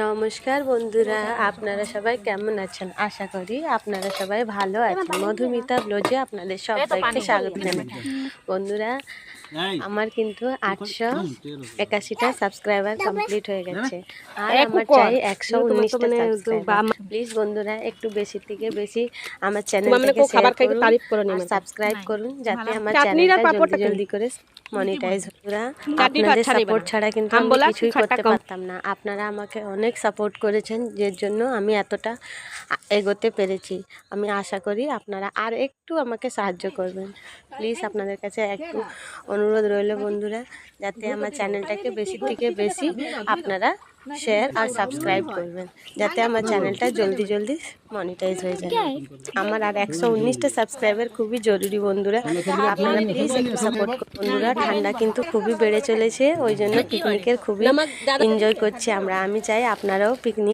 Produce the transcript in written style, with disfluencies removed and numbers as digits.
নমস্কার বন্ধুরা, আপনারা সবাই কেমন আছেন? আশা করি আপনারা সবাই ভালো আছেন। মধুমিতা ব্লগে আপনাদের সবাইকে স্বাগত জানাই। বন্ধুরা, আমার কিন্তু 881টা সাবস্ক্রাইবার কমপ্লিট হয়ে গেছে, আর আমার চাই 119টা সাবস্ক্রাইবার। প্লিজ বন্ধুরা, একটু বেশি থেকে বেশি আমার চ্যানেলটাকে শেয়ার করুন আর সাবস্ক্রাইব করুন, যাতে আমার চ্যানেলটা জলদি জলদি করে মনিটাইজ হয়। আপনাদের সাপোর্ট ছাড়া কিন্তু আমি কিছুই করতে পারতাম না। আপনারা আমাকে অনেক সাপোর্ট করেছেন, যার জন্য আমি এতটা এগোতে পেরেছি। আমি আশা করি আপনারা আর একটু আমাকে সাহায্য করবেন। প্লিজ আপনাদের কাছে একটু অনুরোধ রইল বন্ধুরা, যাতে আমার চ্যানেলটাকে বেশি থেকে বেশি আপনারা শেয়ার আর সাবস্ক্রাইব করবেন, যাতে আমার চ্যানেলটা জলদি জলদি মনিটাইজ হয়ে যায়। আমার আর 119টা সাবস্ক্রাইবার খুবই জরুরি বন্ধুরা, আপনারা প্লিজ একটু সাপোর্ট করুন। বন্ধুরা, ঠান্ডা কিন্তু খুবই বেড়ে চলেছে, ওই জন্য পিকনিকের খুবই এনজয় করছি আমরা। আমি চাই আপনারাও পিকনিক